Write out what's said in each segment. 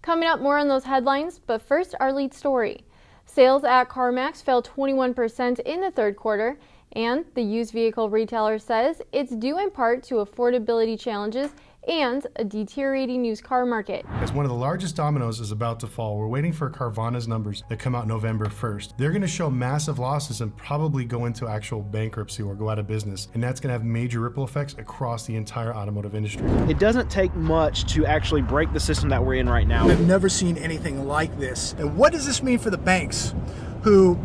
Coming up, more on those headlines, but first, our lead story. Sales at CarMax fell 21% in the third quarter, and the used vehicle retailer says it's due in part to affordability challenges and a deteriorating used car market. As one of the largest dominoes is about to fall, we're waiting for Carvana's numbers that come out November 1st. They're going to show massive losses and probably go into actual bankruptcy or go out of business. And that's going to have major ripple effects across the entire automotive industry. It doesn't take much to actually break the system that we're in right now. I've never seen anything like this. And what does this mean for the banks who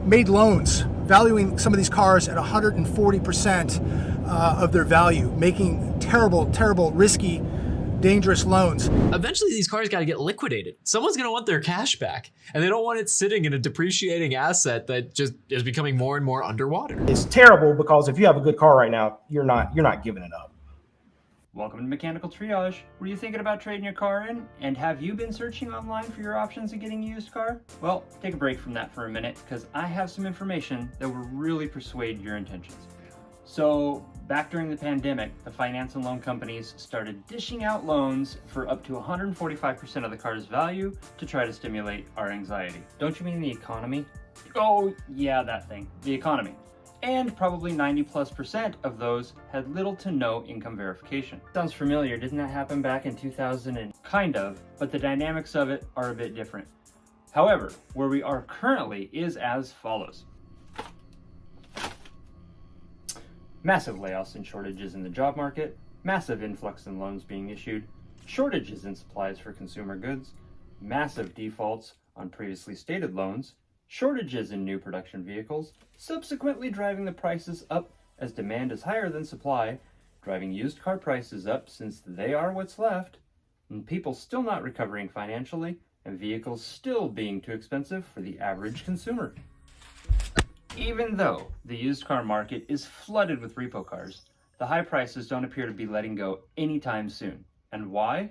made loans valuing some of these cars at 140% of their value, making terrible, risky, dangerous loans? Eventually these cars got to get liquidated. Someone's going to want their cash back, and they don't want it sitting in a depreciating asset that just is becoming more and more underwater. It's terrible because if you have a good car right now, you're not giving it up. Welcome to Mechanical Triage. Were you thinking about trading your car in? And have you been searching online for your options of getting a used car? Well, take a break from that for a minute, because I have some information that will really persuade your intentions. So, back during the pandemic, the finance and loan companies started dishing out loans for up to 145% of the car's value to try to stimulate our anxiety. Don't you mean the economy? Oh, yeah, that thing. The economy. And probably 90+% of those had little to no income verification. Sounds familiar, didn't that happen back in 2000? Kind of, but the dynamics of it are a bit different. However, where we are currently is as follows. Massive layoffs and shortages in the job market, massive influx in loans being issued, shortages in supplies for consumer goods, massive defaults on previously stated loans, shortages in new production vehicles, subsequently driving the prices up as demand is higher than supply, driving used car prices up since they are what's left, and people still not recovering financially, and vehicles still being too expensive for the average consumer. Even though the used car market is flooded with repo cars, the high prices don't appear to be letting go anytime soon. And why?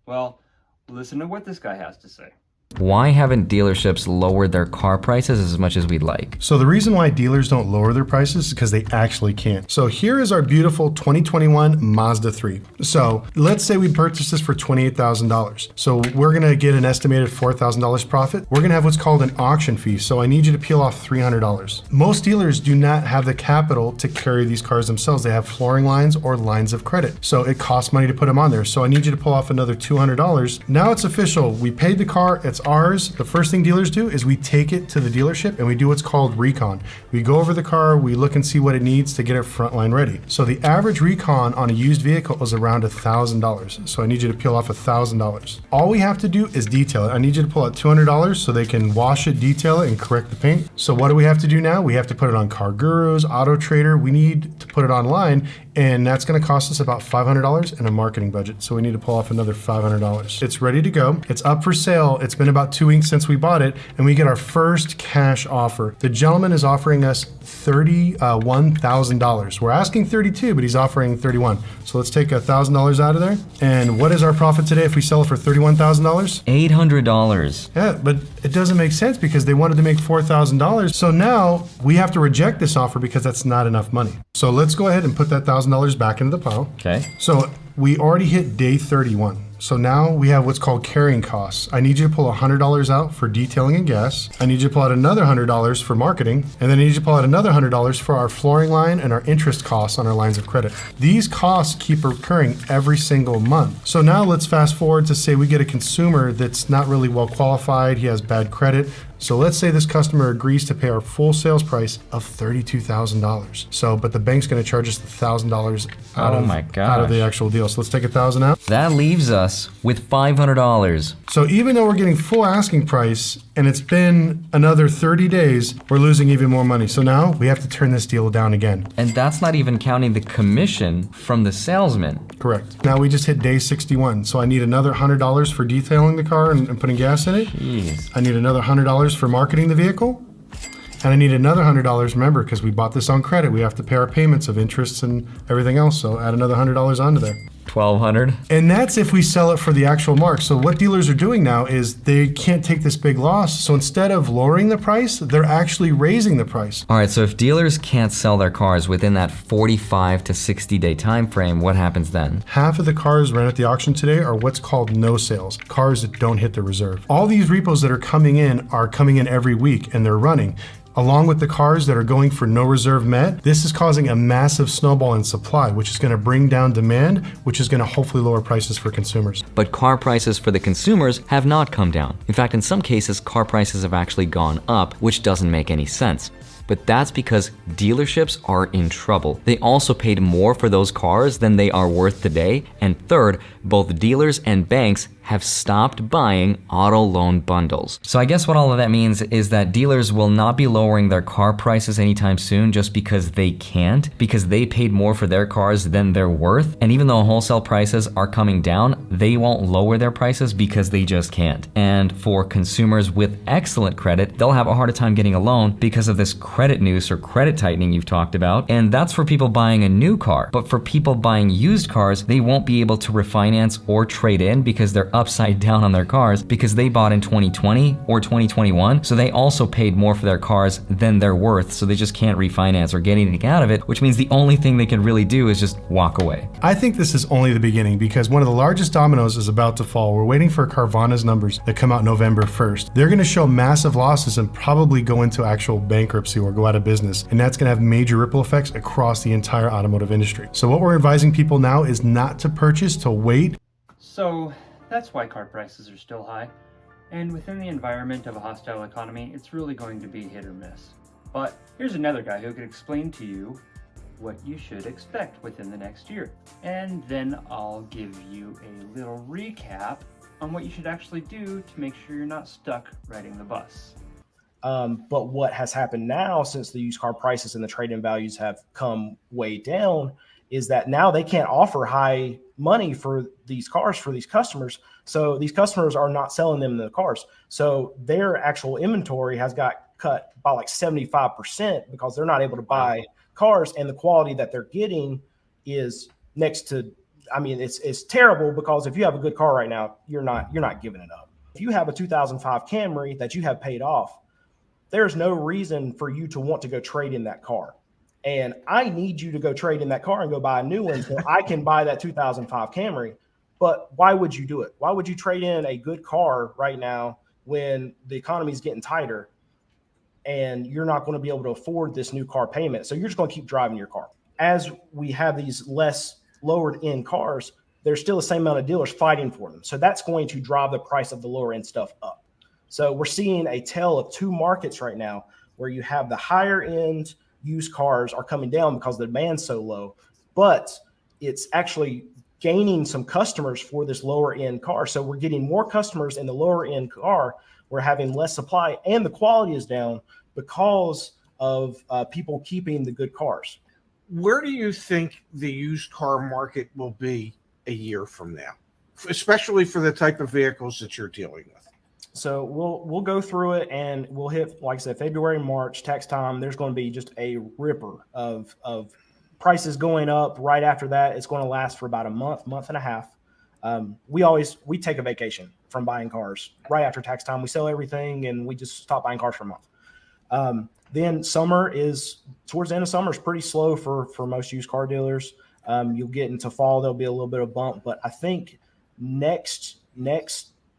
Well, listen to what this guy has to say. Why haven't dealerships lowered their car prices as much as we'd like? So the reason why dealers don't lower their prices is because they actually can't. So here is our beautiful 2021 Mazda 3. So let's say we purchase this for $28,000. So we're gonna get an estimated $4,000 profit. We're gonna have what's called an auction fee. So I need you to peel off $300. Most dealers do not have the capital to carry these cars themselves. They have flooring lines or lines of credit. So it costs money to put them on there. So I need you to pull off another $200. Now it's official. We paid the car, it's ours. The first thing dealers do is we take it to the dealership and we do what's called recon. We go over the car, we look and see what it needs to get it frontline ready. So the average recon on a used vehicle is around $1,000. So I need you to peel off $1,000. All we have to do is detail it. I need you to pull out $200 so they can wash it, detail it, and correct the paint. So what do we have to do now? We have to put it on Car Gurus, Auto Trader. We need to put it online, and that's going to cost us about $500 and a marketing budget. So we need to pull off another $500. It's ready to go. It's up for sale. It's been about 2 weeks since we bought it, and we get our first cash offer. The gentleman is offering us $31,000. We're asking 32, but he's offering 31. So let's take $1,000 out of there. And what is our profit today if we sell it for $31,000? $800. Yeah, but it doesn't make sense because they wanted to make $4,000. So now we have to reject this offer because that's not enough money. So let's go ahead and put that $1,000 back into the pile. Okay. So we already hit day 31. So now we have what's called carrying costs. I need you to pull $100 out for detailing and gas. I need you to pull out another $100 for marketing. And then I need you to pull out another $100 for our flooring line and our interest costs on our lines of credit. These costs keep recurring every single month. So now let's fast forward to say we get a consumer that's not really well qualified. He has bad credit. So let's say this customer agrees to pay our full sales price of $32,000. So, but the bank's going to charge us $1,000 out of the actual deal. So let's take $1,000 out. That leaves us with $500. So even though we're getting full asking price and it's been another 30 days, we're losing even more money. So now we have to turn this deal down again. And that's not even counting the commission from the salesman. Correct. Now we just hit day 61. So I need another $100 for detailing the car and putting gas in it. Jeez. I need another $100 for marketing the vehicle. And I need another $100, remember, because we bought this on credit. We have to pay our payments of interests and everything else. So add another $100 onto there. $1,200. And that's if we sell it for the actual mark. So what dealers are doing now is they can't take this big loss. So instead of lowering the price, they're actually raising the price. All right, so if dealers can't sell their cars within that 45 to 60 day time frame, what happens then? Half of the cars run at the auction today are what's called no sales, cars that don't hit the reserve. All these repos that are coming in every week and they're running. Along with the cars that are going for no reserve met, this is causing a massive snowball in supply, which is going to bring down demand, which is going to hopefully lower prices for consumers. But car prices for the consumers have not come down. In fact, in some cases, car prices have actually gone up, which doesn't make any sense. But that's because dealerships are in trouble. They also paid more for those cars than they are worth today. And third, both dealers and banks have stopped buying auto loan bundles. So I guess what all of that means is that dealers will not be lowering their car prices anytime soon just because they can't, because they paid more for their cars than they're worth. And even though wholesale prices are coming down, they won't lower their prices because they just can't. And for consumers with excellent credit, they'll have a harder time getting a loan because of this credit noose or credit tightening you've talked about. And that's for people buying a new car. But for people buying used cars, they won't be able to refinance or trade in because they're upside down on their cars because they bought in 2020 or 2021. So they also paid more for their cars than they're worth. So they just can't refinance or get anything out of it, which means the only thing they can really do is just walk away. I think this is only the beginning because one of the largest dominoes is about to fall. We're waiting for Carvana's numbers that come out November 1st. They're going to show massive losses and probably go into actual bankruptcy or go out of business. And that's going to have major ripple effects across the entire automotive industry. So what we're advising people now is not to purchase, to wait. So that's why car prices are still high. And within the environment of a hostile economy, it's really going to be hit or miss. But here's another guy who could explain to you what you should expect within the next year. And then I'll give you a little recap on what you should actually do to make sure you're not stuck riding the bus. But what has happened now since the used car prices and the trade-in values have come way down is that now they can't offer high money for these cars for these customers. So these customers are not selling them the cars. So their actual inventory has got cut by like 75% because they're not able to buy cars, and the quality that they're getting is next to, I mean, it's terrible because if you have a good car right now, you're not giving it up. If you have a 2005 Camry that you have paid off, there's no reason for you to want to go trade in that car. And I need you to go trade in that car and go buy a new one so I can buy that 2005 Camry. But why would you do it? Why would you trade in a good car right now when the economy is getting tighter and you're not going to be able to afford this new car payment? So you're just going to keep driving your car. As we have these less lowered end cars, there's still the same amount of dealers fighting for them. So that's going to drive the price of the lower end stuff up. So we're seeing a tale of two markets right now where you have the higher end used cars are coming down because the demand's so low, but it's actually gaining some customers for this lower end car. So we're getting more customers in the lower end car. We're having less supply and the quality is down because of people keeping the good cars. Where do you think the used car market will be a year from now, especially for the type of vehicles that you're dealing with? So we'll go through it and we'll hit, like I said, February, March, tax time. There's going to be just a ripper of prices going up. Right after that, it's going to last for about a month and a half. We take a vacation from buying cars right after tax time. We sell everything and we just stop buying cars for a month. Then summer is, towards the end of summer is pretty slow for most used car dealers. You'll get into fall, there'll be a little bit of bump, but I think next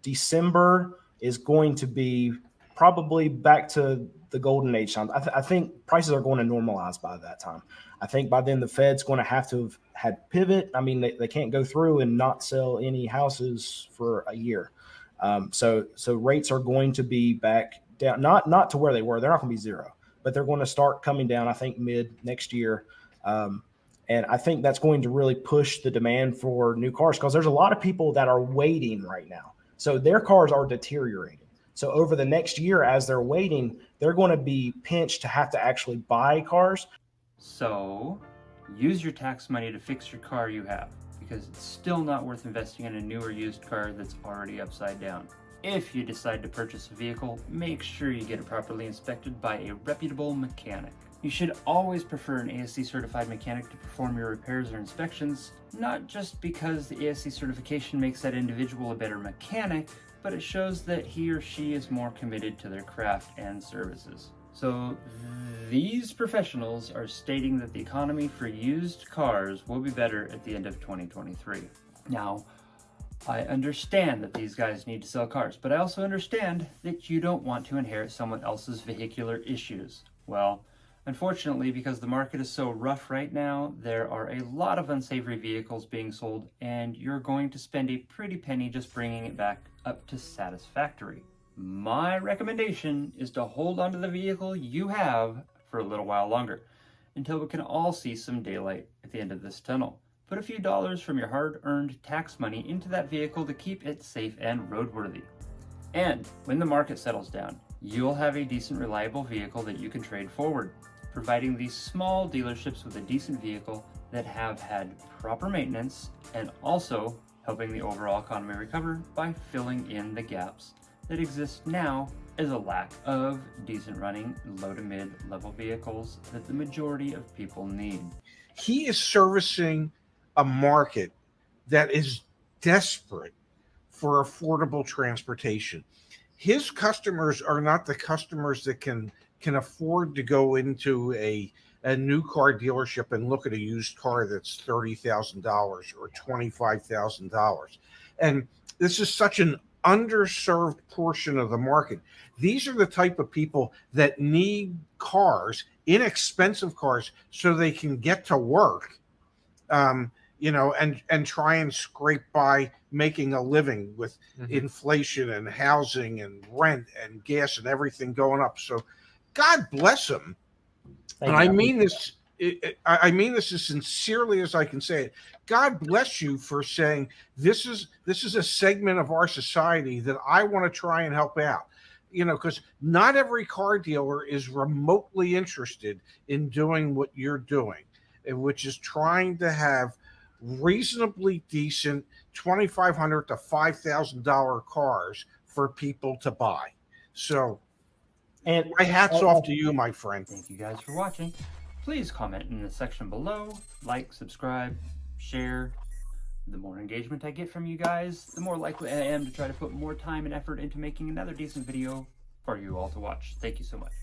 December is going to be probably back to the golden age times. I think prices are going to normalize by that time. I think by then the Fed's going to have had pivot. I mean, they can't go through and not sell any houses for a year. So rates are going to be back down, not to where they were. They're not going to be zero, but they're going to start coming down, I think, mid next year. And I think that's going to really push the demand for new cars because there's a lot of people that are waiting right now. So their cars are deteriorating. So over the next year, as they're waiting, they're going to be pinched to have to actually buy cars. So use your tax money to fix your car you have, because it's still not worth investing in a new or used car that's already upside down. If you decide to purchase a vehicle, make sure you get it properly inspected by a reputable mechanic. You should always prefer an ASC certified mechanic to perform your repairs or inspections, not just because the ASC certification makes that individual a better mechanic, but it shows that he or she is more committed to their craft and services. So these professionals are stating that the economy for used cars will be better at the end of 2023. Now, I understand that these guys need to sell cars, but I also understand that you don't want to inherit someone else's vehicular issues. Well, unfortunately, because the market is so rough right now, there are a lot of unsavory vehicles being sold, and you're going to spend a pretty penny just bringing it back up to satisfactory. My recommendation is to hold onto the vehicle you have for a little while longer, until we can all see some daylight at the end of this tunnel. Put a few dollars from your hard-earned tax money into that vehicle to keep it safe and roadworthy. And when the market settles down, you'll have a decent, reliable vehicle that you can trade forward, providing these small dealerships with a decent vehicle that have had proper maintenance, and also helping the overall economy recover by filling in the gaps that exist now as a lack of decent running low to mid level vehicles that the majority of people need. He is servicing a market that is desperate for affordable transportation. His customers are not the customers that can afford to go into a new car dealership and look at a used car that's $30,000 or $25,000. And this is such an underserved portion of the market. These are the type of people that need cars, inexpensive cars, so they can get to work, and try and scrape by making a living with inflation and housing and rent and gas and everything going up. So God bless them. And I mean this, I mean this as sincerely as I can say it. God bless you for saying this is a segment of our society that I want to try and help out. Because not every car dealer is remotely interested in doing what you're doing, which is trying to have reasonably decent $2,500 to $5,000 cars for people to buy. So, and my hat's off to you, my friend. Thank you guys for watching. Please comment in the section below, like, subscribe, share. The more engagement I get from you guys, the more likely I am to try to put more time and effort into making another decent video for you all to watch. Thank you so much.